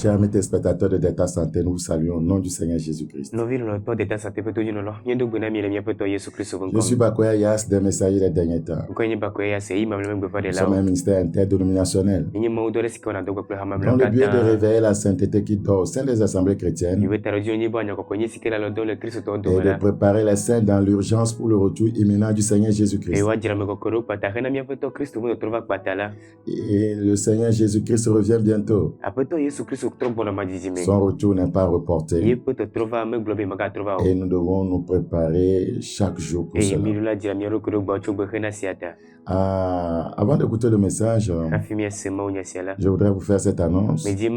Chers amis téléspectateurs de Delta Santé, nous vous saluons au nom du Seigneur Jésus-Christ. Je suis Bakoya Yas des messagers des derniers temps. Nous sommes un ministère interdénominationnel dans le but de réveiller la sainteté qui dort au sein des assemblées chrétiennes et de préparer les saints dans l'urgence pour le retour imminent du Seigneur Jésus-Christ. Et le Seigneur Jésus-Christ revient bientôt. Son retour n'est pas reporté. Et nous devons nous préparer chaque jour pour cela. Avant d'écouter le message, je voudrais vous faire cette annonce. Depuis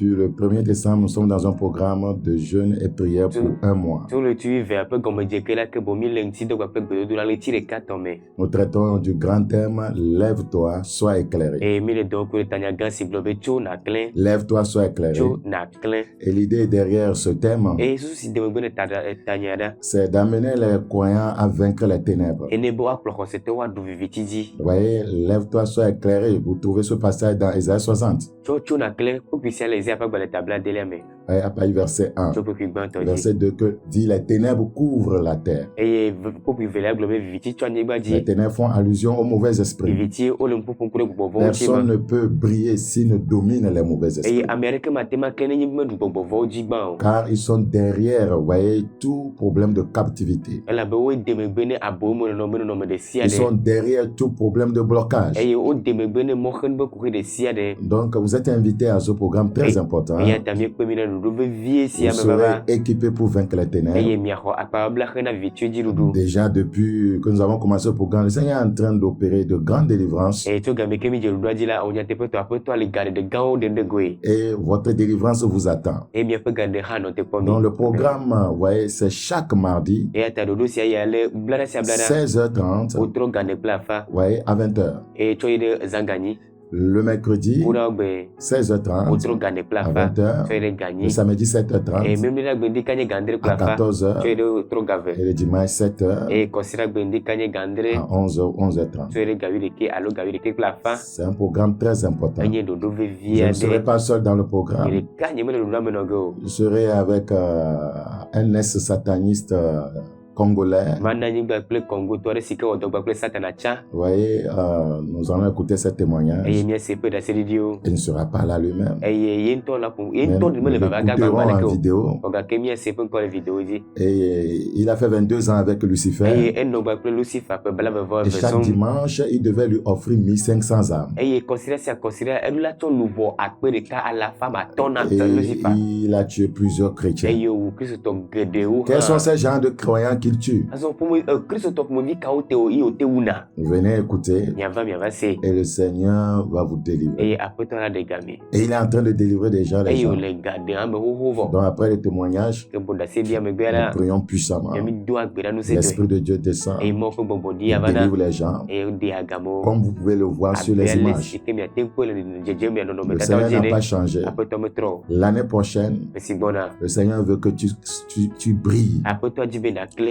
le 1er décembre, nous sommes dans un programme de jeûne et prière pour un mois. Nous traitons du grand thème « Lève-toi, sois éclairé ». Lève-toi, sois éclairé. Et l'idée derrière ce thème, c'est d'amener les croyants à vaincre les ténèbres. Vous voyez, lève-toi, sois éclairé. Vous trouvez ce passage dans Isaïe 60. Après verset 1. Verset 2 que dit les ténèbres couvrent la terre. Les ténèbres font allusion aux mauvais esprits. Personne ne peut briller s'il ne domine les mauvais esprits. Car ils sont derrière, vous voyez, tout problème de captivité. Ils sont derrière tout problème de blocage. Donc, vous êtes invité à ce programme très important. Vous serez équipé pour vaincre les ténèbres. Déjà, depuis que nous avons commencé le programme, le Seigneur est en train d'opérer de grandes délivrances. Et votre délivrance vous attend. Donc, le programme, vous voyez, c'est chaque mardi, 16h30, vous voyez, à 20h. Le mercredi, 16h30 à 20h, le samedi 7h30 à 14h et le dimanche 7h à 11h, 11h30. C'est un programme très important. Je ne serai pas seul dans le programme. Je serai avec un ex-sataniste congolais. Vous voyez, nous allons écouter ce témoignage. Il ne sera pas là lui-même. Nous l'écouterons en vidéo. Et il a fait 22 ans avec Lucifer. Et chaque dimanche, il devait lui offrir 1500 âmes. Et il a tué plusieurs chrétiens. Quels sont ces gens de croyants qu'il tue? Venez écouter et le Seigneur va vous délivrer. Et il est en train de délivrer déjà les gens. Donc après le témoignage, nous prions puissamment. L'Esprit de Dieu descend et délivre les gens. Comme vous pouvez le voir sur les images. Le Seigneur n'a pas changé. L'année prochaine, le Seigneur veut que tu brilles.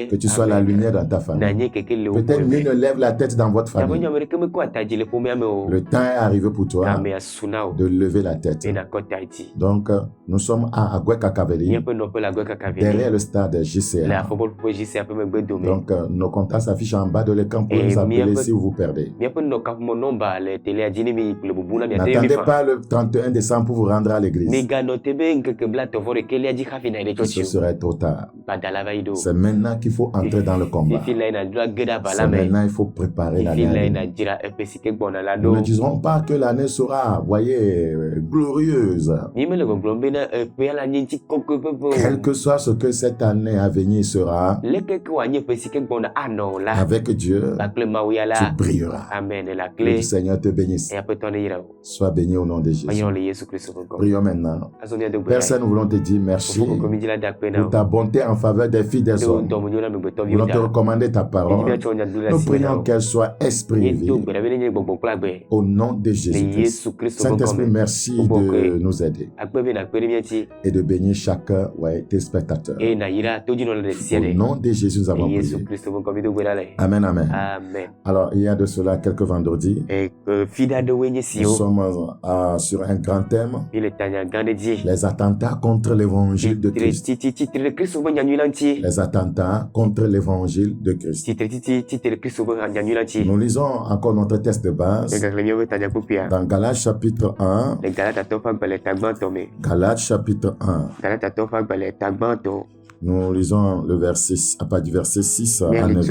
Que tu sois la lumière dans ta famille. Peut-être lui ne lève la tête dans votre famille. Le temps est arrivé pour toi de lever la tête. Donc, nous sommes à Agoué-Kakaveli, derrière le stade JCA. Donc, nos contacts s'affichent en bas de l'écran pour nous appeler si vous vous perdez. N'attendez pas le 31 décembre pour vous rendre à l'église. Ce serait trop tard. C'est maintenant qu'il faut entrer dans le combat. C'est maintenant qu'il faut préparer l'année. Nous ne disons pas que l'année sera, voyez, glorieuse. Quel que soit ce que cette année à venir sera, avec Dieu, tu brilleras. Que le Seigneur te bénisse. Sois béni au nom de Jésus. Prions maintenant. Père Saint, nous voulons te dire merci pour ta bonté en faveur des filles des hommes. voulons te recommander ta parole. Nous prions qu'elle soit esprit vie. Au nom de Jésus-Christ. Saint-Esprit, merci de nous aider et de bénir chacun, tes spectateurs. Au nom de Jésus, nous avons prié. Amen, amen. Alors, il y a de cela quelques vendredis. Nous sommes sur un grand thème. Les attentats contre l'évangile de Christ. Les attentats contre l'évangile de Christ. Nous lisons encore notre texte de base dans Galates chapitre 1. Galates chapitre 1. Nous lisons le verset, à partir du verset 6 à 9.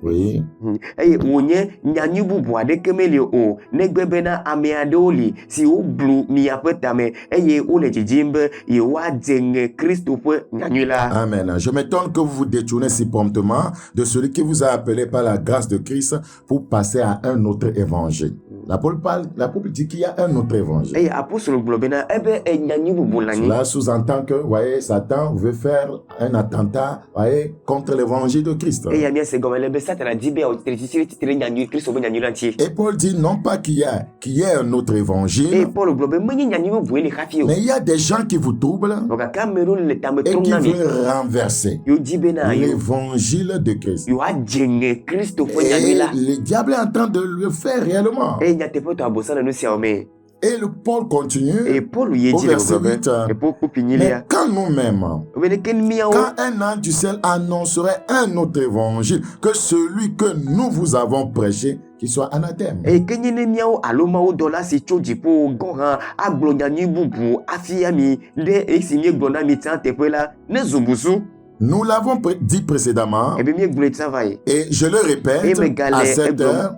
Oui. Amen. Je m'étonne que vous vous détournez si promptement de celui qui vous a appelé par la grâce de Christ pour passer à un autre évangile. L'apôtre dit qu'il y a un autre évangile. Cela sous-entend que, Satan veut faire un attentat, contre l'évangile de Christ. Et Paul dit non pas qu'il y ait un autre évangile, mais il y a des gens qui vous troublent et qui veulent renverser l'évangile de Christ. Et le diable est en train de le faire réellement. Et le Paul continue au verset 8. Mais quand nous-mêmes, quand un ange du ciel annoncerait un autre évangile que celui que nous vous avons prêché, qui soit anathème. Nous l'avons dit précédemment, et je le répète à cette heure,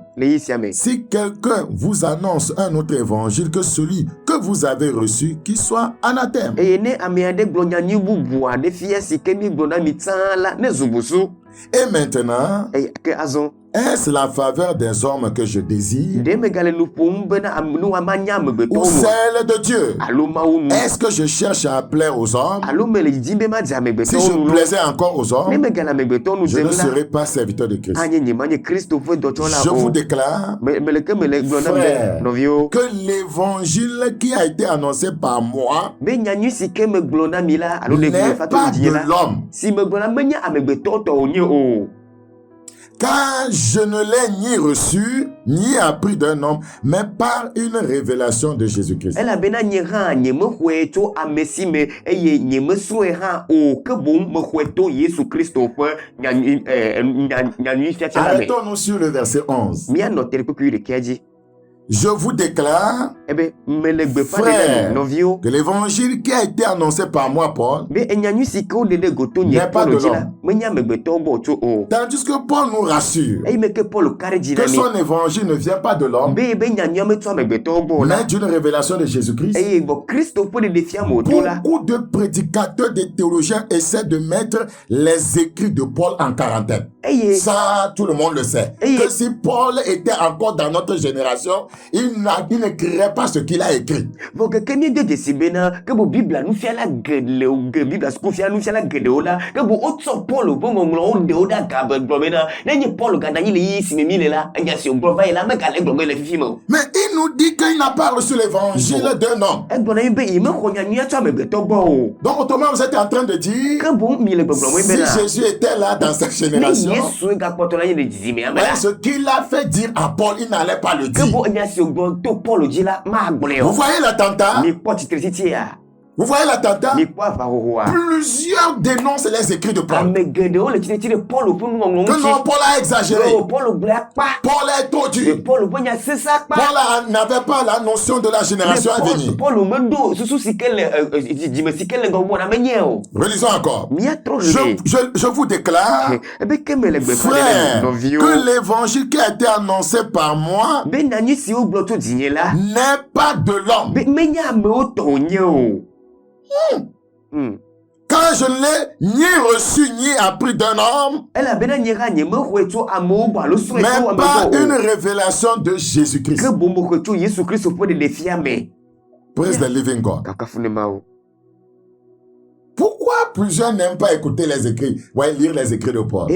si quelqu'un vous annonce un autre évangile que celui que vous avez reçu, qu'il soit anathème. Et maintenant, est-ce la faveur des hommes que je désire ou celle de Dieu? Est-ce que je cherche à plaire aux hommes? Si je plaisais encore aux hommes, je ne serais pas serviteur de Christ. Je vous déclare, frère, que l'évangile qui a été annoncé par moi n'est pas de l'homme. Car je ne l'ai ni reçu, ni appris d'un homme, mais par une révélation de Jésus-Christ. Arrêtons-nous sur le verset 11. Je vous déclare, frère, que l'évangile qui a été annoncé par moi, Paul, n'est pas de l'homme. Tandis que Paul nous rassure que son évangile ne vient pas de l'homme, mais d'une révélation de Jésus-Christ. Beaucoup de prédicateurs, de théologiens essaient de mettre les écrits de Paul en quarantaine. Ça, tout le monde le sait. Que si Paul était encore dans notre génération, il n'écrirait pas ce qu'il a écrit. Mais il nous dit qu'il n'a pas reçu l'évangile d'un homme. Donc autrement, vous êtes en train de dire, si Jésus était là dans cette génération, ce qu'il a fait dire à Paul, il n'allait pas le dire. Vous voyez l'attentat? Vous voyez l'attentat? Plusieurs dénoncent les écrits de Paul. Que non, Paul a exagéré. Paul est trop dur. Paul n'avait pas la notion de la génération à venir. Relisons encore. Je vous déclare, frère, que l'évangile qui a été annoncé par moi n'est pas de l'homme. Quand je ne l'ai ni reçu ni appris d'un homme, mais pas une révélation de Jésus-Christ. Praise the living God. Pourquoi plusieurs n'aiment pas écouter les écrits, lire les écrits de Paul?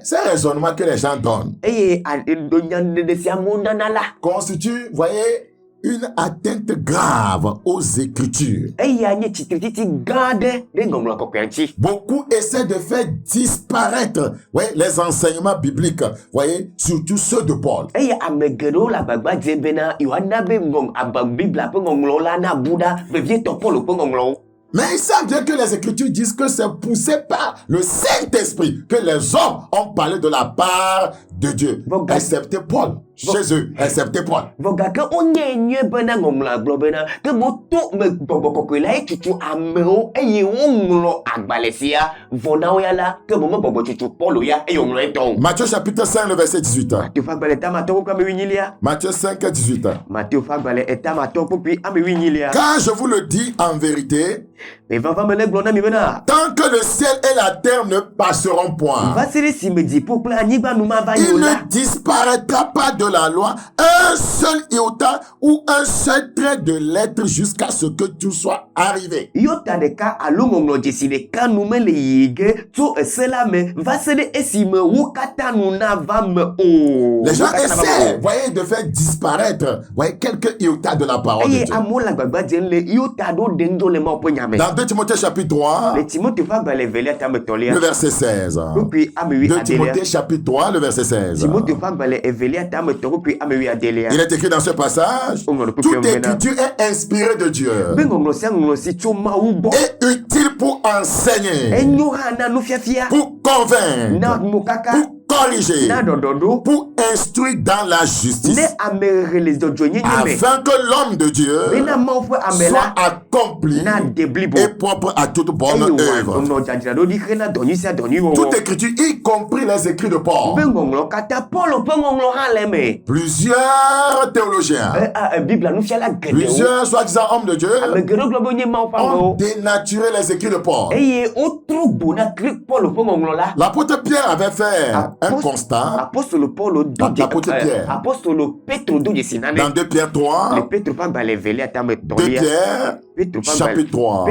C'est un raisonnement que les gens donnent. Constitue, une atteinte grave aux Écritures. Beaucoup essaient de faire disparaître les enseignements bibliques, surtout ceux de Paul. Mais ils savent bien que les Écritures disent que c'est poussé par le Saint-Esprit que les hommes ont parlé de la part de Dieu, excepté Paul. Chez eux, excepté Paul. Matthieu chapitre 5, le verset 18. Matthieu 5, 18. Car je vous le dis en vérité, tant que le ciel et la terre ne passeront point, il ne disparaîtra pas de la loi un seul iota ou un seul trait de lettre jusqu'à ce que tout soit arrivé. Les gens essaient, de faire disparaître, quelques iota de la parole de Dieu. Dans 2 Timothée chapitre 3, le verset 16. 2 Timothée chapitre 3, le verset 16. Il est écrit dans ce passage, toute écriture est inspirée de Dieu et utile pour enseigner, pour convaincre, pour corriger, pour instruire dans la justice, afin que l'homme de Dieu soit accompli et propre à toute bonne œuvre. Toute écriture, y compris les écrits de Paul. Plusieurs théologiens, plusieurs soi-disant hommes de Dieu, ont dénaturé les écrits de Paul. L'apôtre Pierre avait fait un constat. L'apôtre Pierre, dans 2 Pierre 3, 2 Pierre chapitre 3,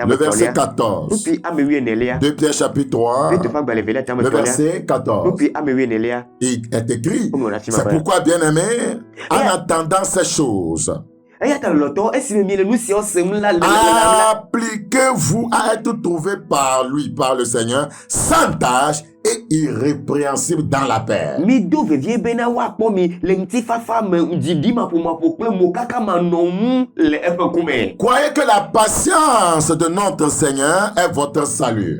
le verset 14. 2 Pierre chapitre 3, le verset 14. Il est écrit, c'est pourquoi, bien-aimé, en attendant ces choses, appliquez-vous à être trouvé par lui, par le Seigneur, sans tâche et irrépréhensible dans la paix. Croyez que la patience de notre Seigneur est votre salut.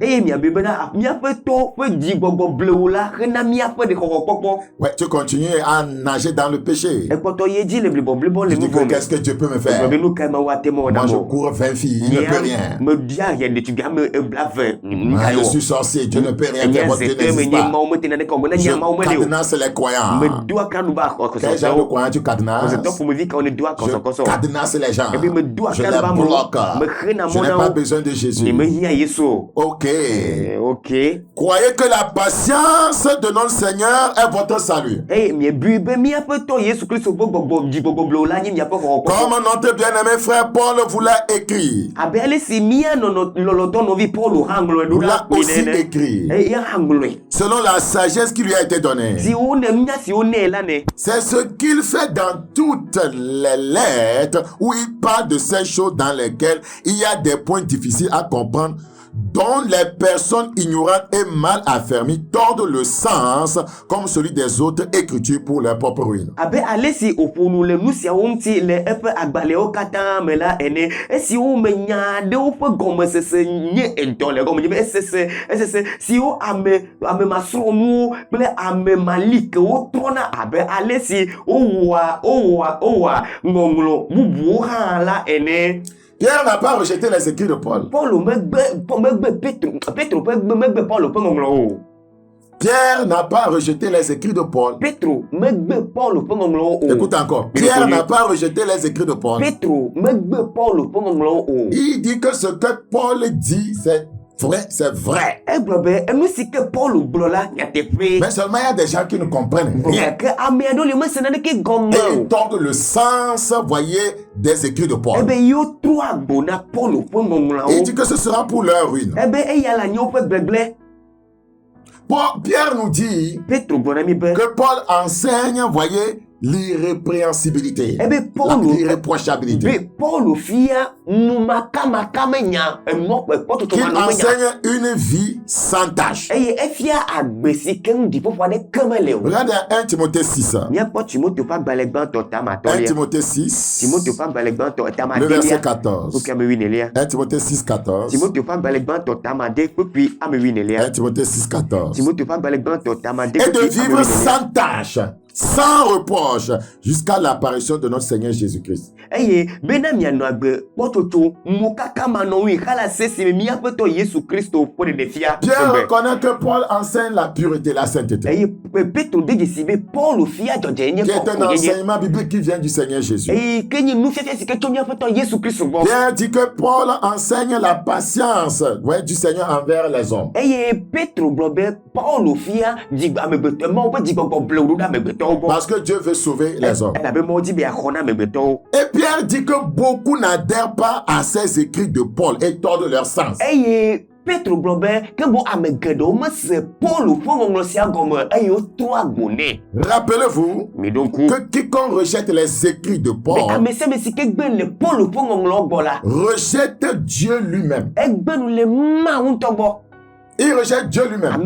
Tu continues à nager dans le péché. Tu dis que qu'est-ce que Dieu peut me faire? Moi je cours 20 filles, il ne peut rien. Je suis sorcier, Dieu ne peut rien faire. Je cadenasse les croyants. Quel genre de croyants tu cadenasses? Je cadenasse les gens. Je les bloque. Je n'ai pas besoin de Jésus. Ok. Croyez que la patience de notre Seigneur est votre salut. Comme notre bien-aimé frère Paul vous l'a écrit. Vous l'a aussi écrit. Selon la sagesse qui lui a été donnée. C'est ce qu'il fait dans toutes les lettres où il parle de ces choses dans lesquelles il y a des points difficiles à comprendre, dont les personnes ignorantes et mal affermies tordent le sens comme celui des autres écritures pour leur propre ruine. Pierre n'a pas rejeté les écrits de Paul. Pierre n'a pas rejeté les écrits de Paul. Écoute encore. Pierre n'a pas rejeté les écrits de Paul. Il dit que ce que Paul dit, c'est vrai, c'est vrai. Mais seulement il y a des gens qui ne comprennent rien. Et ils tordent le sens, voyez, des écrits de Paul. Il dit que ce sera pour leur ruine. Pierre nous dit que Paul enseigne, voyez, l'irrépréhensibilité, l'irréprochabilité. Qu'il enseigne une vie sans tâche. Regardez 1 Timothée 6. 1 Timothée 6, le verset 14. 1 Timothée 6, 14. 1 Timothée 6, 14. Et de vivre sans tâche, sans reproche, jusqu'à l'apparition de notre Seigneur Jésus-Christ. Pierre reconnaît que Paul enseigne la pureté, la sainteté. Qui est un enseignement biblique qui vient du Seigneur Jésus. Pierre dit que Paul enseigne la patience, ouais, du Seigneur envers les hommes. Parce que Dieu veut sauver les hommes. Et Pierre dit que beaucoup n'adhèrent pas à ces écrits de Paul et tordent leur sens. Rappelez-vous que quiconque rejette les écrits de Paul rejette Dieu lui-même. Il rejette Dieu lui-même.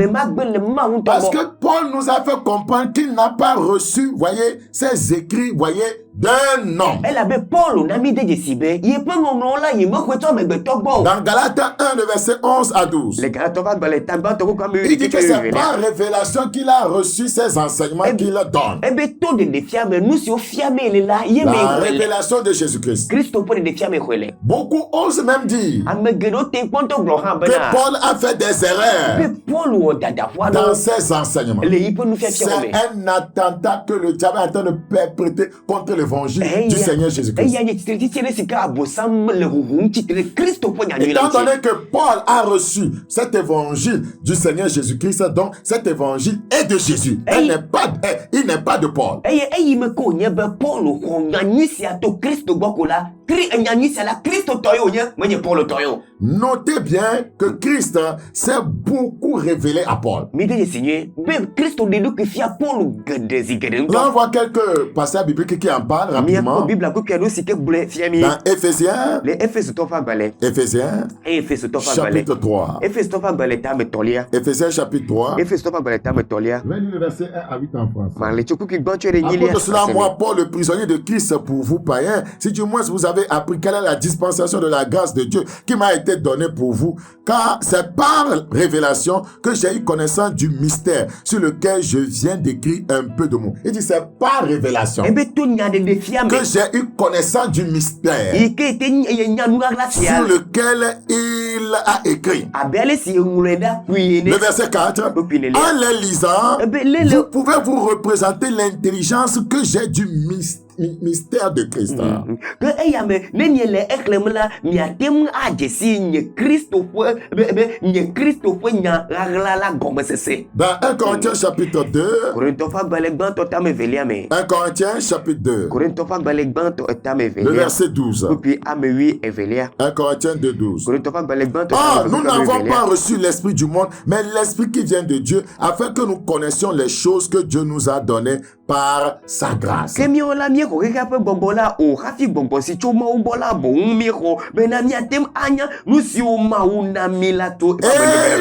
Parce que Paul nous a fait comprendre qu'il n'a pas reçu, voyez, ces écrits, voyez, d'un homme. Dans Galates 1, le verset 11 à 12. Il dit que c'est par révélation qu'il a reçu ces enseignements qu'il donne. La révélation de Jésus-Christ. Beaucoup osent même dire que Paul a fait des erreurs dans ses enseignements. C'est un attentat que le diable est en train de perpétrer contre l'évangile du Seigneur Jésus-Christ. Étant donné que Paul a reçu cet évangile du Seigneur Jésus-Christ, donc cet évangile est de Jésus. Il n'est pas de Paul. Notez bien que Christ s'est beaucoup révélé à Paul. Là, on voit quelques passages bibliques qui en parlent rapidement. Dans Éphésiens, chapitre 3. Éphésiens chapitre 3. Je vais lire le verset 1 à 8 en français. À cause de cela, moi, Paul, le prisonnier de Christ pour vous, païens, si du moins vous avez appris quelle est la dispensation de la grâce de Dieu qui m'a été donnée pour vous, car c'est par révélation que j'ai eu connaissance du mystère sur lequel je viens d'écrire un peu de mots. Il dit c'est par révélation que j'ai eu connaissance du mystère sur lequel il a écrit. Le verset 4. En les lisant, vous pouvez vous représenter l'intelligence que j'ai du mystère de Christ. Dans 1 Corinthiens chapitre 2. 1 Corinthiens chapitre 2. Le verset 12. 1 Corinthiens 2, 12. Nous n'avons pas reçu l'esprit du monde, mais l'esprit qui vient de Dieu, afin que nous connaissions les choses que Dieu nous a données par sa grâce. Et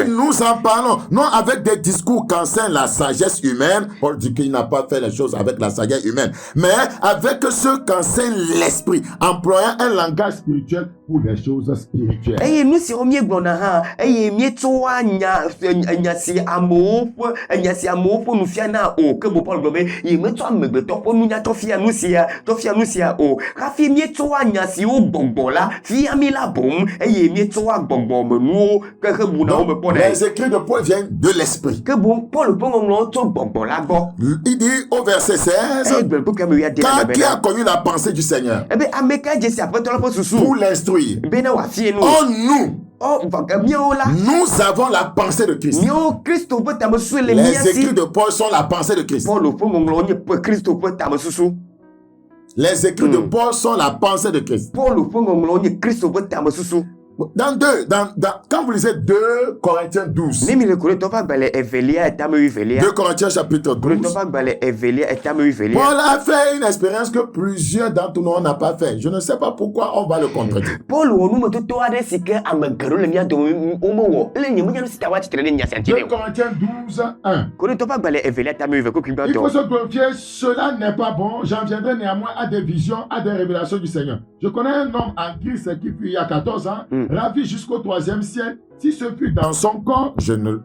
nous en parlons, non avec des discours qu'enseigne la sagesse humaine. Paul dit qu'il n'a pas fait les choses avec la sagesse humaine, mais avec ceux qu'enseigne l'esprit, employant un langage spirituel pour les choses spirituelles. Et nous si on glona ha et mieto anya si amour nous fiana o que bo Paul globe y meto amegbe to ko nunya to fia nous sia o rafi mieto anya si o gbogbo la fi ami la bom et mieto agbogbo menu que bu na o me pon. Les écrits de Paul viennent de l'esprit. Que bon Paul pon on to gbogbo la go. Il dit au verset 16 quand qui a connu la pensée du Seigneur pour l'instruire. Nous avons la pensée de Christ. Les écrits de Paul sont la pensée de Christ. Les écrits de Paul sont la pensée de Christ. Quand vous lisez 2 Corinthiens 12, 2 Corinthiens chapitre 12, Paul a fait une expérience que plusieurs d'entre nous n'ont pas fait. Je ne sais pas pourquoi on va le contredire. 2 Corinthiens 12, 1. Il faut se glorifier, cela n'est pas bon. J'en viendrai néanmoins à des visions, à des révélations du Seigneur. Je connais un homme en Christ qui fut il y a 14 ans, ravi jusqu'au 3e ciel. Si ce fut dans son corps, je ne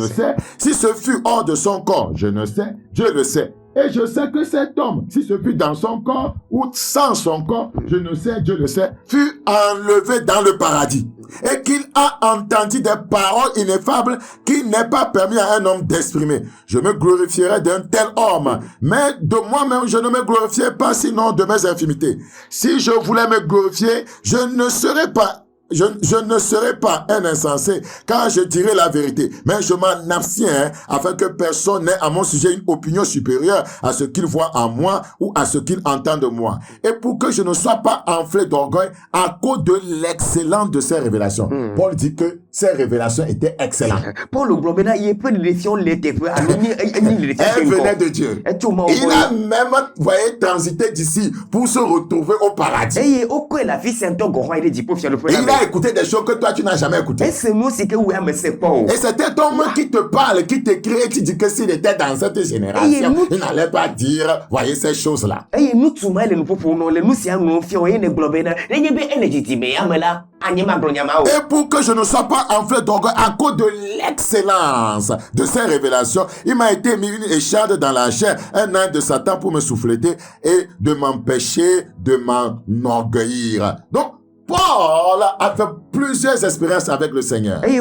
sais. Si ce fut hors de son corps, je ne sais. Dieu le sait. Et je sais que cet homme, si ce fut dans son corps ou sans son corps, je ne sais, Dieu le sait, fut enlevé dans le paradis. Et qu'il a entendu des paroles ineffables qui n'est pas permis à un homme d'exprimer. Je me glorifierai d'un tel homme. Mais de moi-même, je ne me glorifierai pas sinon de mes infimités. Si je voulais me glorifier, je ne serais pas un insensé, car je dirai la vérité. Mais je m'en abstiens afin que personne n'ait à mon sujet une opinion supérieure à ce qu'il voit en moi ou à ce qu'il entend de moi. Et pour que je ne sois pas enflé d'orgueil à cause de l'excellence de ces révélations. Paul dit que ces révélations étaient excellentes. Paul elles venaient de Dieu. Il a même, transité d'ici pour se retrouver au paradis. Et il a écouté des choses que toi tu n'as jamais écoutées. Et c'est un homme qui te parle, qui t'écrit et qui dit que s'il était dans cette génération, il n'allait pas dire, voyez ces choses-là. Et pour que je ne sois pas enflé d'orgueil à cause de l'excellence de ces révélations, il m'a été mis une écharde dans la chair, un âne de Satan pour me souffleter et de m'empêcher de m'enorgueillir. Donc, Paul a fait plusieurs expériences avec le Seigneur. Et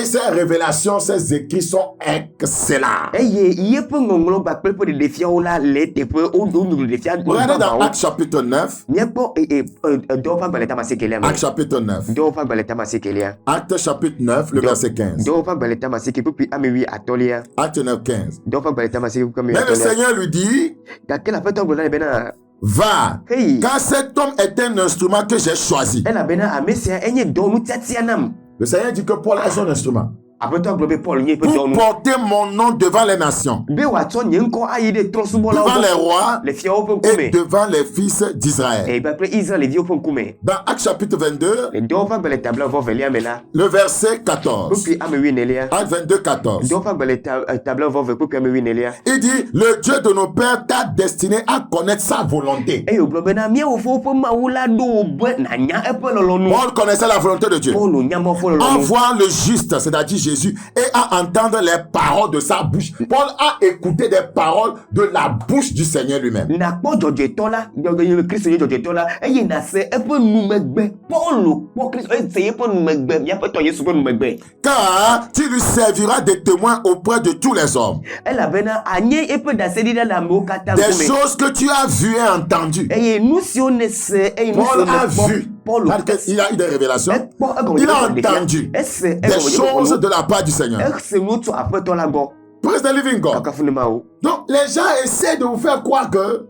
ces révélations, ces écrits sont excellents. Regardez dans Actes chapitre 9. Actes chapitre 9. Actes chapitre 9, le verset 15. Actes 9, 15. Mais le Seigneur lui dit, va, car cet homme est un instrument que j'ai choisi. Le Seigneur dit que Paul est son instrument. Pour porter mon nom devant les nations, devant les rois et devant les fils d'Israël. Dans Actes chapitre 22, le verset 14. Actes 22, 14. Il dit, le Dieu de nos pères t'a destiné à connaître sa volonté. Paul connaissait la volonté de Dieu. On voit le juste, c'est-à-dire Jésus, et à entendre les paroles de sa bouche. Paul a écouté des paroles de la bouche du Seigneur lui-même. Car tu lui serviras de témoin auprès de tous les hommes. Des choses que tu as vues et entendues. Paul a vu. Il a eu des révélations. Il a entendu des choses de la part du Seigneur. Praise the living God. Donc les gens essaient de vous faire croire que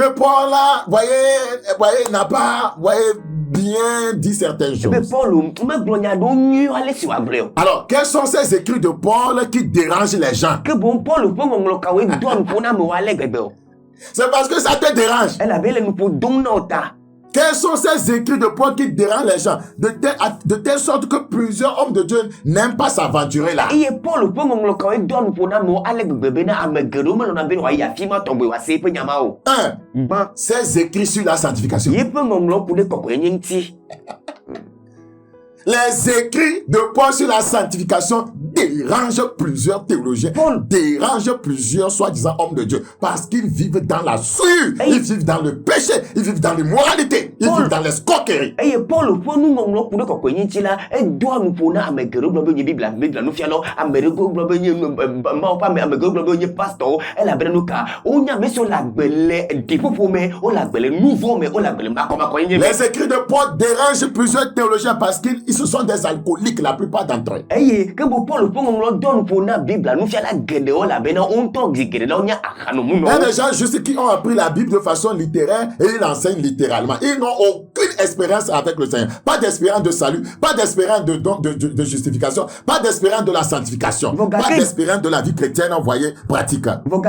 Paul là, voyez, n'a pas, bien dit certaines choses. Alors, quels sont ces écrits de Paul qui dérangent les gens? C'est parce que ça te dérange. Quels sont ces écrits de Paul qui dérangent les gens de telle sorte que plusieurs hommes de Dieu n'aiment pas s'aventurer là? Ces écrits sur la sanctification. Les écrits de Paul sur la sanctification dérangent plusieurs théologiens, dérangent plusieurs soi-disant hommes de Dieu, parce qu'ils vivent dans la souillure, ils vivent dans le péché, ils vivent dans l'immoralité, ils vivent dans l'escroquerie. Les écrits de Paul dérangent plusieurs théologiens parce qu'ils ce sont des alcooliques, la plupart d'entre eux. Il y a des gens juste qui ont appris la Bible de façon littéraire et ils l'enseignent littéralement. Ils n'ont aucune expérience avec le Seigneur. Pas d'espérance de salut, pas d'espérance de justification, pas d'espérance de la sanctification, pas d'espérance de la vie chrétienne envoyée pratique. Vous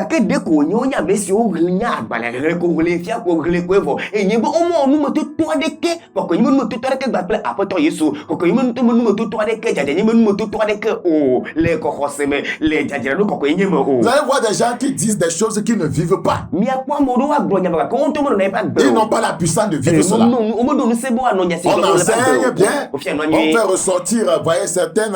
allez voir des gens qui disent des choses qu'ils ne vivent pas. Ils n'ont pas la puissance de vivre cela. On enseigne bien, on fait ressortir, voyez, certains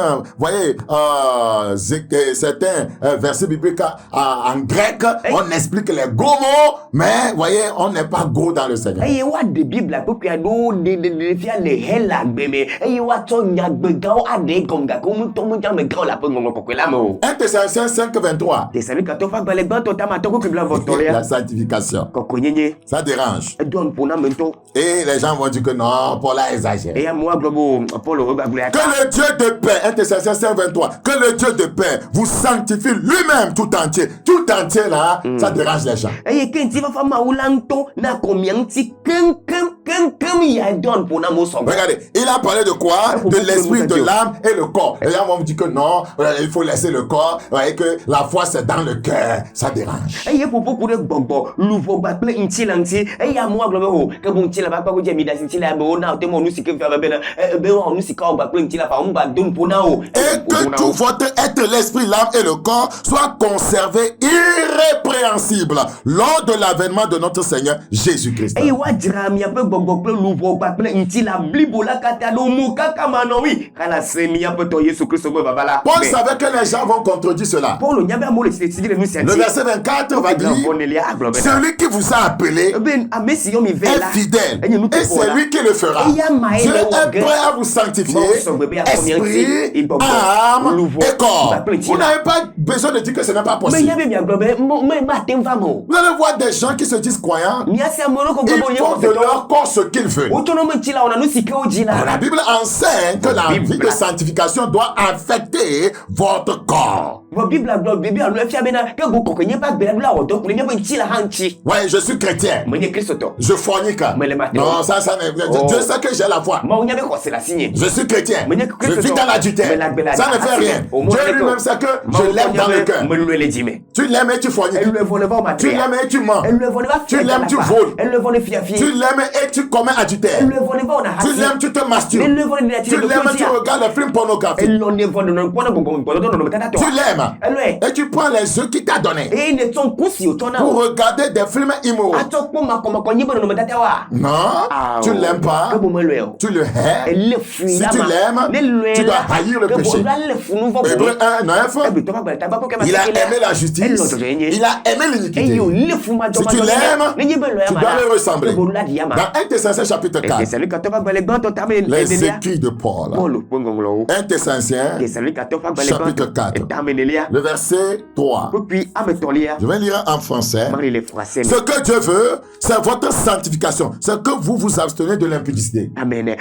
versets bibliques en grec, on explique les gros mots, mais voyez, on n'est pas gros dans le Seigneur. 1 Thessaloniciens 5:23. La sanctification. Ça dérange. Et les gens vont dire que non, Paul a exagéré. Que le Dieu de paix, 1 Thessaloniciens 5:23, que le Dieu de paix vous sanctifie lui-même tout entier. Tout entier là, ça dérange les gens. Regardez, il a parlé de quoi? De l'esprit, de l'âme et le corps. Et là, on me dit que non, il faut laisser le corps, et que la foi c'est dans le cœur. Ça dérange. Et que tout votre être, l'esprit, l'âme et le corps soient conservés irrépréhensibles lors de l'avènement de notre Seigneur Jésus-Christ. Paul savait que les gens vont contredire cela. Le verset 24 va dire: celui qui vous a appelé est fidèle et c'est lui qui le fera. Dieu est prêt à vous sanctifier, esprit, âme et corps. Vous n'avez pas besoin de dire que ce n'est pas possible. Vous allez voir des gens qui se disent croyants, ils font de leur corps ce qu'ils veulent. La Bible enseigne que la vie de sanctification doit affecter votre corps. Ouais, je suis chrétien. Je fornique. Non, ça Dieu sait que j'ai la foi. Je suis chrétien. Je vis dans l'adultère. Ça ne fait rien. Dieu lui-même sait que je l'aime dans le cœur. Tu l'aimes et tu forniques. Tu l'aimes et tu mens. Tu l'aimes, tu voles. Tu l'aimes et tu commets adultère. Tu l'aimes, tu te masturbes. Tu l'aimes, tu regardes les films pornographiques. Tu l'aimes et tu prends les œufs qu'il t'a donnés pour regarder des films immoraux. Non, tu l'aimes pas. Tu le hais. Si tu l'aimes, tu dois haïr le péché. Hébreux 1:9. Il a aimé la justice. Il a aimé l'iniquité. Si tu l'aimes, tu dois le ressembler. Dans 1 Thessaloniciens chapitre 4, les écrits de Paul. 1 Thessaloniciens chapitre 4, le verset 3. Je vais lire en français. Ce que Dieu veut, c'est votre sanctification. C'est que vous vous abstenez de l'impudicité. Amen.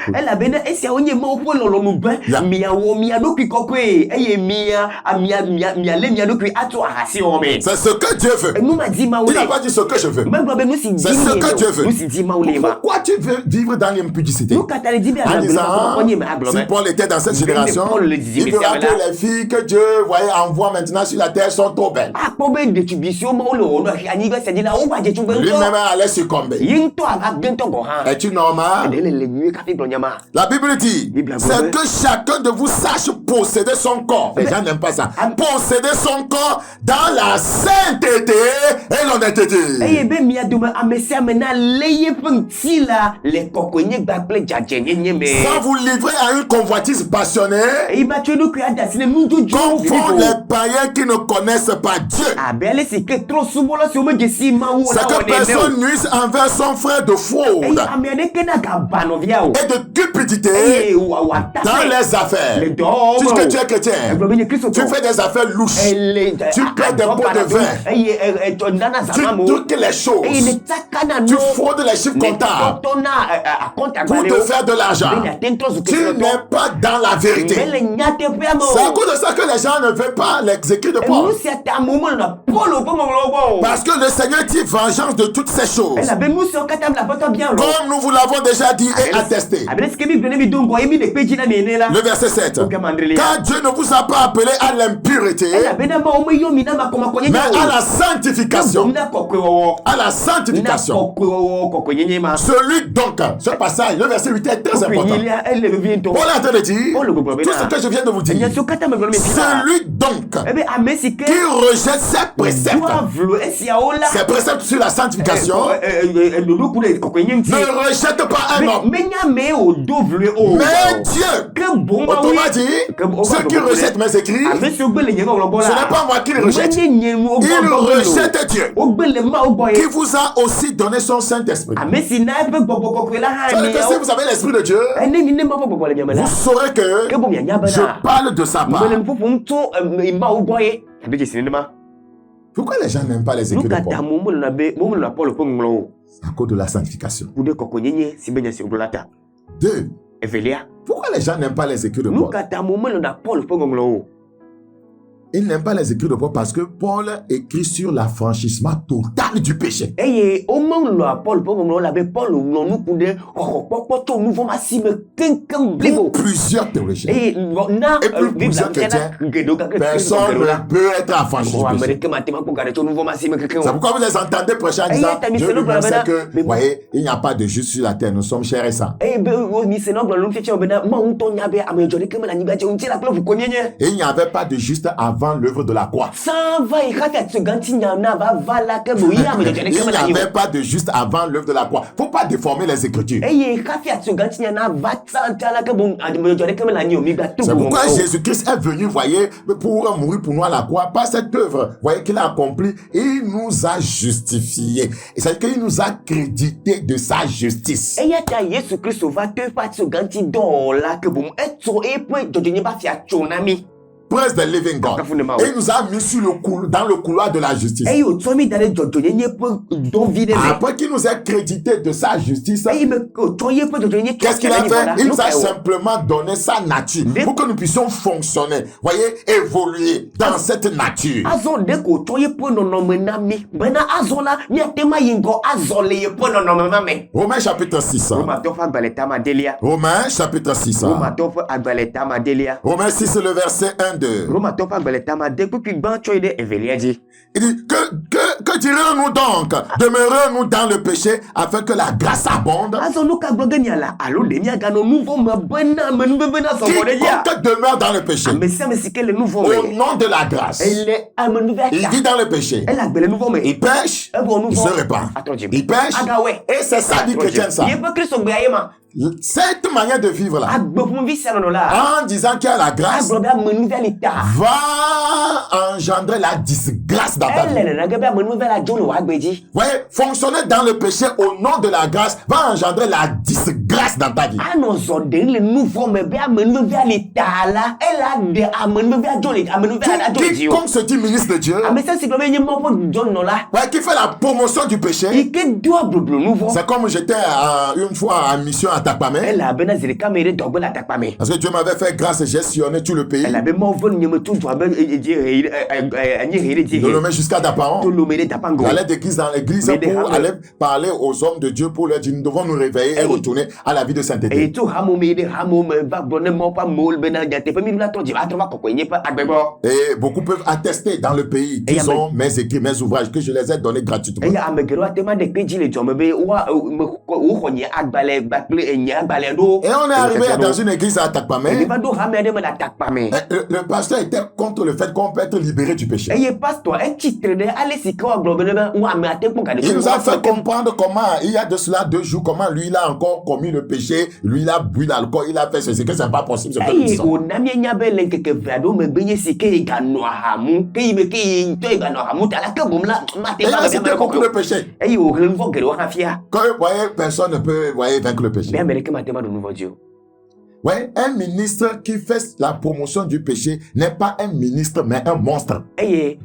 C'est ce que Dieu veut. Il n'a pas dit ce que je veux. C'est ce que Dieu veut. Pourquoi tu veux vivre dans l'impudicité? En disant, si Paul était dans cette génération, il verra que les filles que Dieu voyait envoyer envoie maintenant sur la terre sont trop belles. Lui-même allait succomber. Es-tu normal? La Bible dit, c'est que chacun de vous sache posséder son corps. Les gens n'aiment pas ça. Posséder son corps dans la sainteté et l'honnêteté. Sans vous livrer à une convoitise passionnée, comme font les païens qui ne connaissent pas Dieu. C'est que personne nuise envers son frère de fraude et de cupidité dans les affaires. Puisque tu es chrétien, tu fais des affaires louches, tu perds des pots de vin, tu truques les choses, tu fraudes les chiffres comptables pour te faire de l'argent. Tu n'es pas dans la vérité. C'est à cause de ça que les gens ne veulent pas les écrits de Paul. Parce que le Seigneur dit vengeance de toutes ces choses. Comme nous vous l'avons déjà dit et attesté. Le verset 7. Car Dieu ne vous a pas appelé à l'impureté, mais à la sanctification. À la sanctification. Celui donc, ce passage, le verset 8 est très important. Paul est en train de dire tout ce que je viens de vous dire. Celui donc qui rejette ses préceptes sur la sanctification ne rejette pas un homme, mais Dieu. Autrement dit, ceux qui rejettent mes écrits, ce n'est pas moi qui les rejette. Il rejette Dieu qui vous a aussi donné son Saint-Esprit. C'est-à-dire que si vous avez l'Esprit de Dieu, vous saurez que je parle de sa part. Pourquoi les gens n'aiment pas les écrits de Paul? À cause de la sanctification. 2. Pourquoi les gens n'aiment pas les écrits de Paul? Ils n'aiment pas les écrits de Paul parce que Paul écrit sur l'affranchissement total du péché. Pour plusieurs théologiens et pour plusieurs chrétiens, personne ne peut être affranchi du péché. C'est pourquoi vous les entendez prêcher en disant Dieu lui-même sait que, vous voyez, il n'y a pas de juste sur la terre, nous sommes chers et saints. Et il n'y avait pas de juste avant l'œuvre de la croix. Il n'y avait pas de juste avant l'œuvre de la croix. Il ne faut pas déformer les Écritures. C'est pourquoi Jésus-Christ est venu, voyez, pour mourir pour nous à la croix, par cette œuvre, voyez, qu'il a accomplie. Il nous a justifiés. Et c'est qu'il nous a crédité de sa justice. Praise the living God. Et il nous a mis dans le couloir de la justice. Après qu'il nous a crédité de sa justice, qu'est-ce qu'il a fait? Il nous a simplement donné sa nature pour que nous puissions fonctionner, voyez, évoluer dans cette nature. Romains chapitre 6. Romains chapitre 6. Romains 6, le verset 1. Il dit, que dirons-nous donc? Demeurons-nous dans le péché afin que la grâce abonde? Quiconque demeure dans le péché au nom de la grâce, il vit dans le péché, il pêche, il se répand, il pêche, et c'est ça dit chrétien ça. Cette manière de vivre là, en disant qu'il y a la grâce, va engendrer la disgrâce dans ta vie. Voyez, fonctionner dans le péché au nom de la grâce va engendrer la disgrâce dans ta vie. Quiconque se dit ministre de Dieu, qui fait la promotion du péché, c'est comme j'étais une fois en mission à Takpamé. Parce que Dieu m'avait fait grâce et j'ai sillonné tout le pays. De Lomé jusqu'à Dapaon. J'allais d'église dans l'église pour aller parler aux hommes de Dieu pour leur dire nous devons nous réveiller et retourner à la vie de sainteté. Et beaucoup peuvent attester dans le pays qu'ils ont mes écrits, mes ouvrages, que je les ai donnés gratuitement. Et on est arrivé dans une église à Takpamé. Le pasteur était contre le fait qu'on peut être libéré du péché. Il nous a fait comprendre comment, il y a de cela 2 jours, comment lui il a encore commis le péché, lui il a bu l'alcool, il a fait ceci, que c'est pas possible. C'est beaucoup de péché. Voyez, personne ne peut vaincre le péché. Ouais, un ministre qui fait la promotion du péché n'est pas un ministre, mais un monstre. He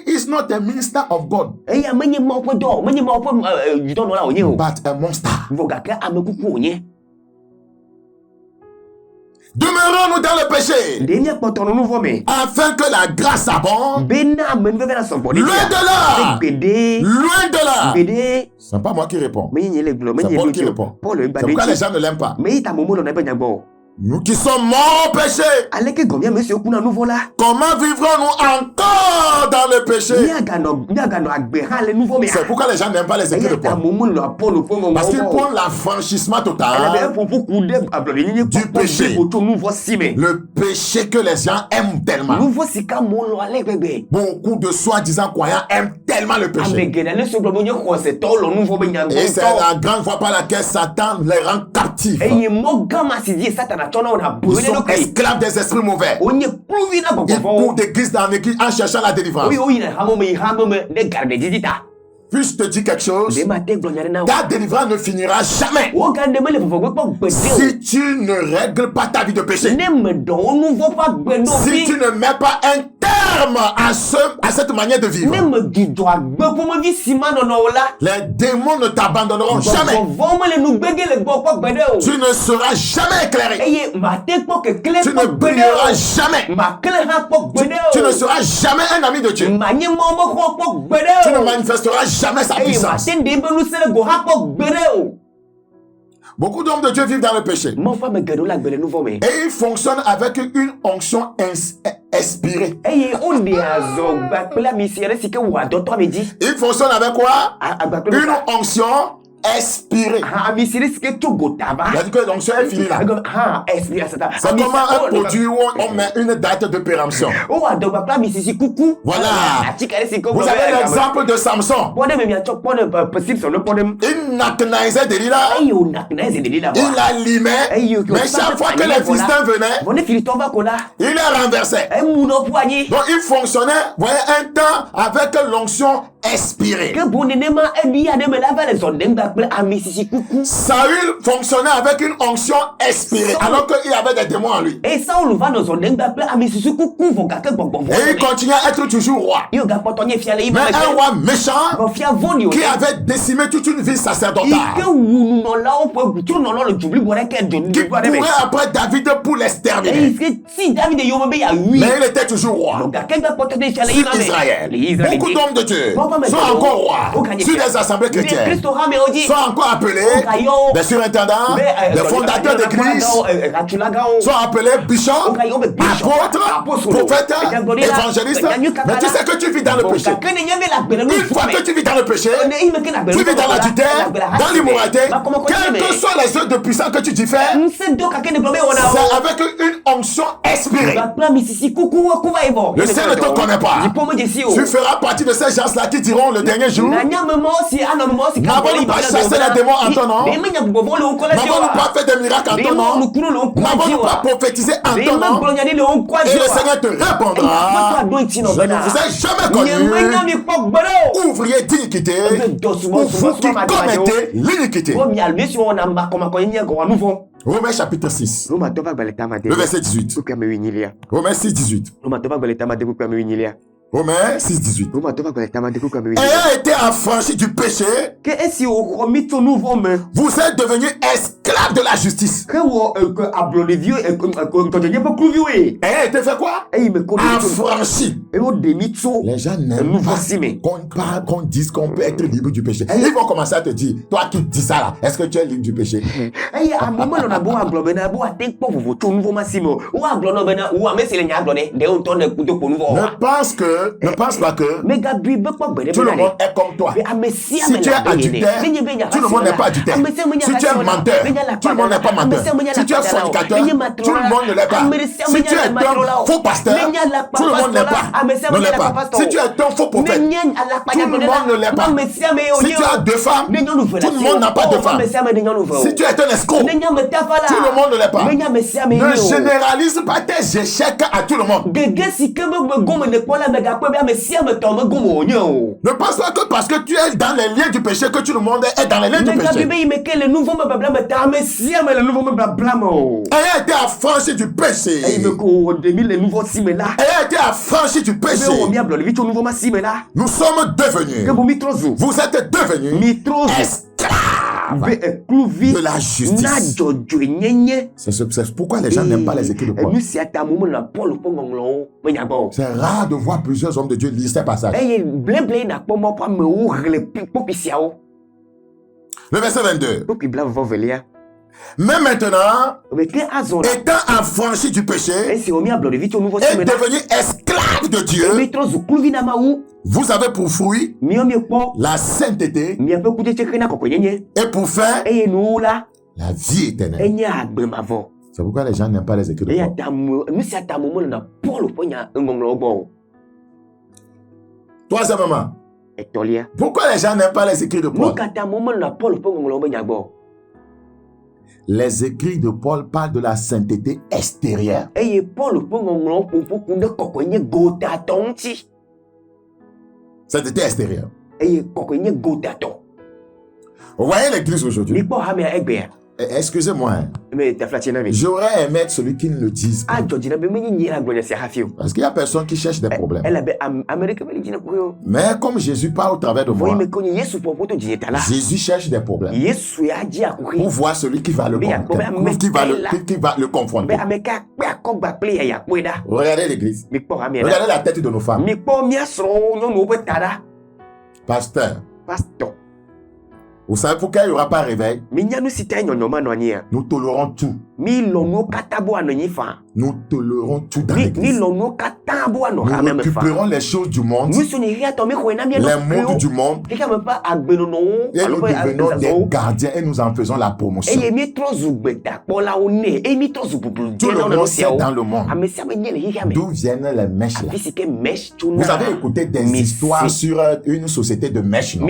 is not a minister of God, but a monster. Demeurons-nous dans le péché, afin que la grâce abonde. Loin de là. C'est pas moi qui réponds, c'est Paul qui répond. C'est pourquoi les gens ne l'aiment pas. Nous qui sommes morts au péché, comment vivrons-nous encore dans le péché? C'est pourquoi les gens n'aiment pas les écrits de Paul. Parce qu'ils prennent l'affranchissement total du péché. Le péché que les gens aiment tellement. Beaucoup de soi-disant croyants aiment tellement le péché. Et c'est la grande voie par laquelle Satan les rend captifs. Ils sont esclaves des esprits mauvais. Ils courent d'église dans l'église en cherchant la délivrance. Puis-je te dire quelque chose? Ta délivrance ne finira jamais si tu ne règles pas ta vie de péché. Si tu ne mets pas un terme à cette manière de vivre, les démons ne t'abandonneront jamais. Tu ne seras jamais éclairé. Tu ne brilleras jamais. Tu ne seras jamais un ami de Dieu. Tu ne manifesteras jamais sa puissance. Beaucoup d'hommes de Dieu vivent dans le péché. Et ils fonctionnent avec une onction inspirée. Ils fonctionnent avec quoi? Une onction inspiré. C'est-à-dire que l'onction est finie là. C'est comme un produit où on met une date de péremption. Voilà. Vous avez l'exemple de Samson. Il naknaisait Delilah. Il la limait. Mais chaque fois que les Philistins venaient, il les renversait. Donc il fonctionnait, voyez, un temps avec l'onction inspirée. Saül fonctionnait avec une onction inspirée alors qu'il y avait des démons en lui. Et il continuait à être toujours roi. Mais un roi méchant qui avait décimé toute une ville sacerdotale. Qui courait après David pour l'exterminer. Mais il était toujours roi. Sur Israël. Beaucoup d'hommes de Dieu sont encore rois. Sur les assemblées chrétiennes. Sont encore appelés des surintendants, des fondateurs d'église, sont appelés bishops, apôtres, prophètes, évangélistes. Mais tu sais que tu vis dans le péché. Une fois que tu vis dans le péché, tu vis dans l'adultère, dans l'immoralité, quels que soient les œuvres de puissance que tu dis faire, c'est avec une onction inspirée. Le Seigneur ne te connaît pas. Tu feras partie de ces gens-là qui diront le dernier jour: n'avons-nous pas chassé les démons en ton nom? N'avons-nous pas fait des miracles en ton nom? N'avons-nous pas prophétisé en ton nom? Et le Seigneur te répondra: je ne vous ai jamais connu, ouvrier d'iniquité, ou vous qui commettez l'iniquité. Romains chapitre 6, le verset 18. Romains 6, 18. Romains 6, 18. Ayant été affranchis du péché, vous êtes devenus esclaves de la justice. Ayant été fait quoi? Affranchis. Les gens n'aiment pas qu'on dise qu'on peut être libre du péché. Ils vont commencer à te dire, toi qui dis ça là, est-ce que tu es libre du péché? Ne pense pas que tout le monde est comme toi. Si tu es adultère, tout le monde n'est pas adultère. Si tu es menteur, tout le monde n'est pas menteur. Si tu es fornicateur, tout le monde ne l'est pas. Si tu es un faux pasteur, tout le monde ne l'est pas. Si tu es un faux prophète, tout le monde ne l'est pas. Si tu as 2 femmes, tout le monde n'a pas de femmes. Si tu es un escroc, tout le monde ne l'est pas. Ne généralise pas tes échecs à tout le monde. Ne pense pas que parce que tu es dans les liens du péché que tout le monde est dans les liens du péché. Ayant été affranchi du péché. Ayant été affranchi du péché. Nous sommes devenus. Vous êtes devenus esclaves de la justice. C'est pourquoi les gens n'aiment pas les écrits de Paul. C'est rare de voir plusieurs hommes de Dieu lire ces passages. Le verset 22. Mais maintenant, étant affranchi du péché et devenu esclave de Dieu, vous avez pour fruit la sainteté et pour fin la vie éternelle. C'est pourquoi les gens n'aiment pas les écrits de Paul. Troisièmement, pourquoi les gens n'aiment pas les écrits de Paul? Les écrits de Paul parlent de la sainteté extérieure. Sainteté extérieure. Vous voyez l'église aujourd'hui? Excusez-moi. J'aurais aimé être celui qui ne le dise pas. Parce qu'il y a personne qui cherche des problèmes. Mais comme Jésus parle au travers de moi, Jésus cherche des problèmes pour voir celui qui va le confronter. Regardez l'église. Regardez la tête de nos femmes. Pasteur. Vous savez pourquoi il n'y aura pas réveil? Nous tolérons tout. Nous tolérons tout dans l'église. Nous récupérons les choses du monde, les mondes du monde, et nous devenons des gardiens et nous en faisons la promotion. Tout le monde sait dans le monde d'où viennent les mèches là. Vous avez écouté des histoires sur une société de mèches, non?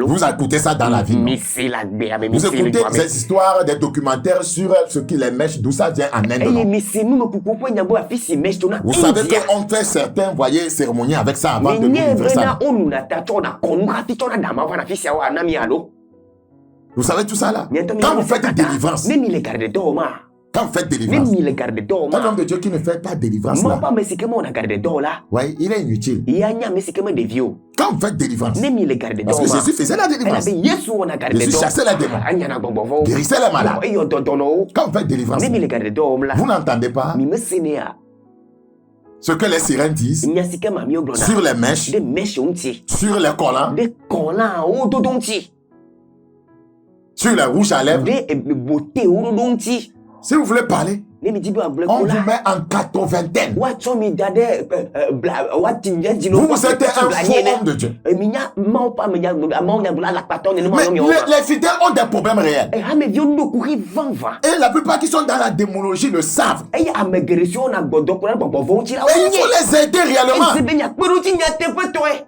Vous écoutez ça dans la vie, non? Vous écoutez des histoires, des documentaires sur ce qui les mèches, d'où ça vient en Inde, non? Vous savez qu'on fait certains, voyez, cérémonies avec ça avant de nous livrer ça. Vous savez tout ça là? Quand vous faites délivrance, quand vous faites délivrance, un homme de Dieu qui ne fait pas délivrance là, ouais, il est inutile. Quand vous faites délivrance, parce que Jésus faisait la délivrance, Jésus chassait les démons, guérissait les malades. Quand vous faites délivrance, vous n'entendez pas ce que les sirènes disent sur les mèches, sur les collants, sur les rouges à lèvres. Si vous voulez parler, on vous met en 80. Vous êtes un faux homme de Dieu. Mais les fidèles ont des problèmes réels. Et la plupart qui sont dans la démonologie le savent. Et il faut les aider réellement.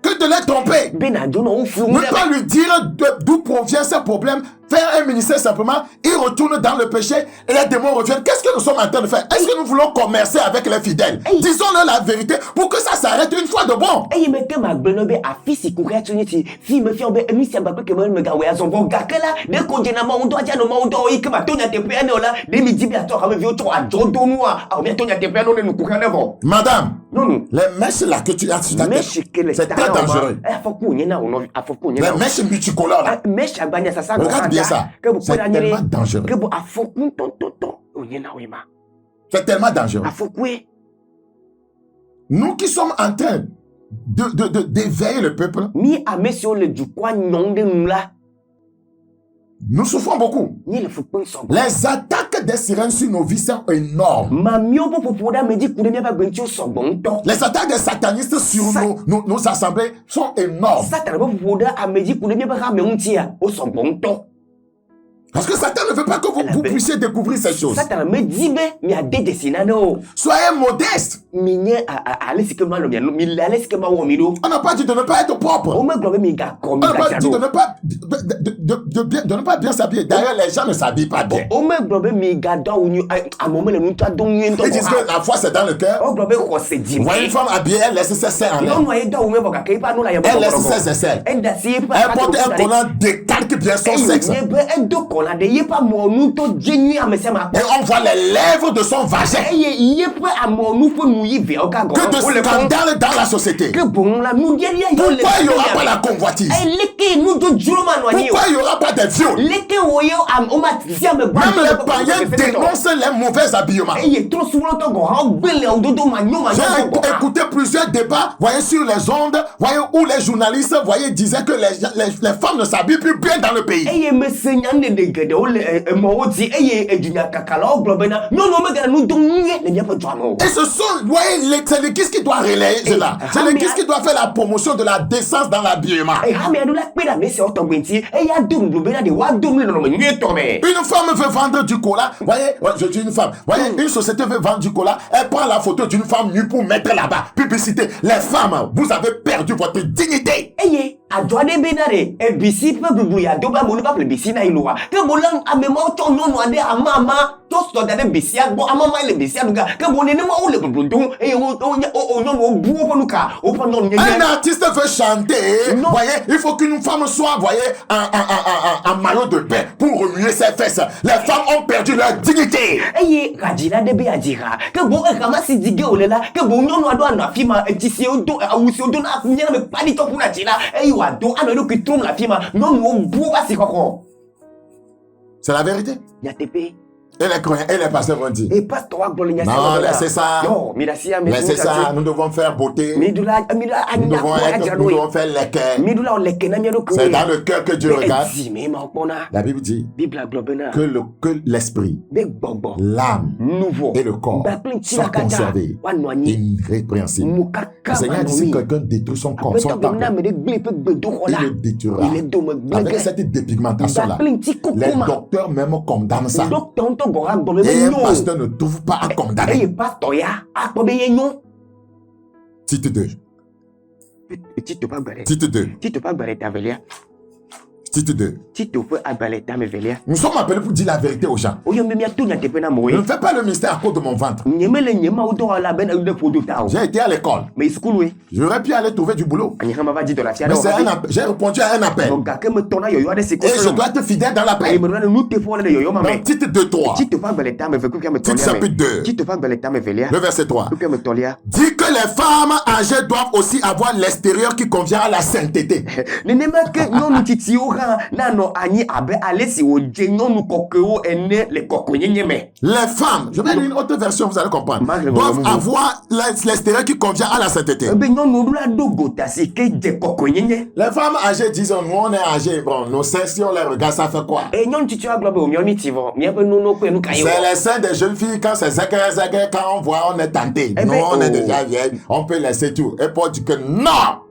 Que de les tromper. Ne pas lui dire d'où provient ce problème. Faire un ministère simplement, il retourne dans le péché et les démons reviennent. Qu'est-ce que nous sommes en train de faire? Est-ce que nous voulons commercer avec les fidèles? Disons-leur la vérité pour que ça s'arrête une fois de bon. Madame, Les mèches là que tu as sur ta tête, c'est très dangereux. Les mèches multicolores là. Regarde bien ça. C'est tellement dangereux. C'est tellement dangereux. Nous qui sommes en train d'éveiller le peuple, nous souffrons beaucoup. Les attaques des sirènes sur nos vies sont énormes. Les attaques des satanistes sur nos assemblées sont énormes. Parce que Satan ne veut pas que vous puissiez découvrir ces choses. Soyez modeste. On n'a pas dit de ne pas être propre. On n'a pas dit de ne pas bien s'habiller. D'ailleurs, les gens ne s'habillent pas bien. Ils disent que la foi c'est dans le cœur. Vous voyez une femme habillée, elle laisse ses seins en l'air. Elle laisse ses aisselles. Elle porte un collant, décalque bien son sexe. Et on voit les lèvres de son vagin. Que de scandale dans la société. Pourquoi il n'y aura pas la convoitise? Pourquoi il n'y aura pas des viols? Même les païens dénoncent les mauvais habillements. J'ai écouté plusieurs débats, voyez, sur les ondes, voyez, où les journalistes, voyez, disaient que les femmes ne s'habillent plus bien dans le pays. Et ce sont, voyez, c'est l'église qui doit relayer cela. C'est l'église qui doit faire la promotion de la décence dans l'habillement. Une femme veut vendre du cola, voyez, je dis une femme, voyez, une société veut vendre du cola, elle prend la photo d'une femme nue pour mettre là-bas. Publicité. Les femmes, vous avez perdu votre dignité. Un artiste veut chanter, voyez, il faut qu'une femme soit, voyez, en maillot de bain pour remuer ses fesses. Les femmes ont perdu leur dignité. C'est la vérité. Et les croyants et les pasteurs vont dire, non, laissez ça. Laissez ça, nous devons faire beauté. Nous devons faire les cœurs. C'est dans le cœur que Dieu regarde. La Bible dit que l'esprit, l'âme et le corps sont conservés irrépréhensibles. Le Seigneur dit, si quelqu'un détruit son corps, son temple, il le détruira. Avec cette dépigmentation-là, les docteurs même condamnent ça. Et un pasteur ne trouve pas à condamner. Tite 2. Tite 2. Tite 2. Nous sommes appelés pour dire la vérité aux gens. Je ne fais pas le mystère à cause de mon ventre. J'ai été à l'école. J'aurais pu aller trouver du boulot. Mais j'ai répondu à un appel. Et je dois être fidèle dans l'appel. Donc, Tite 2, 3. Tite chapitre 2. Le verset 3. Dit que les femmes âgées doivent aussi avoir l'extérieur qui convient à la sainteté. Les femmes, je vais lire une autre version, vous allez comprendre, doivent avoir l'extérieur qui convient à la sainteté. Les femmes âgées disent, nous on est âgés, bon, nos seins, si on les regarde, ça fait quoi? C'est les seins des jeunes filles, quand c'est zégué, quand on voit, on est tenté. Nous, on est déjà vieilles, on peut laisser tout. Et pour dire que non!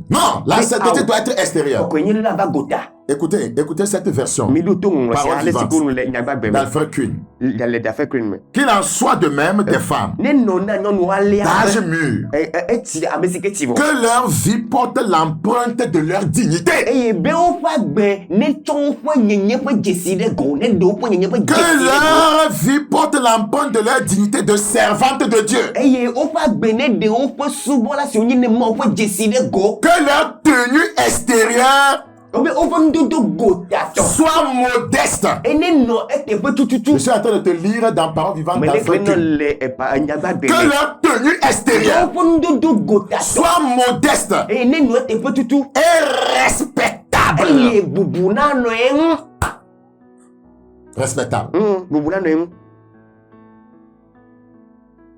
Non, la sainteté doit être extérieure. Écoutez cette version. Parole vivante. D'Alfred Queen. Qu'il en soit de même des femmes d'âge mûr, que leur vie porte l'empreinte de leur dignité. Que leur vie porte l'empreinte de leur dignité de servante de Dieu. Que leur tenue extérieure Sois modeste. Je suis en train de te lire dans Parole vivante d'Afrique. Que leur tenue extérieure soit modeste et respectable. Respectable.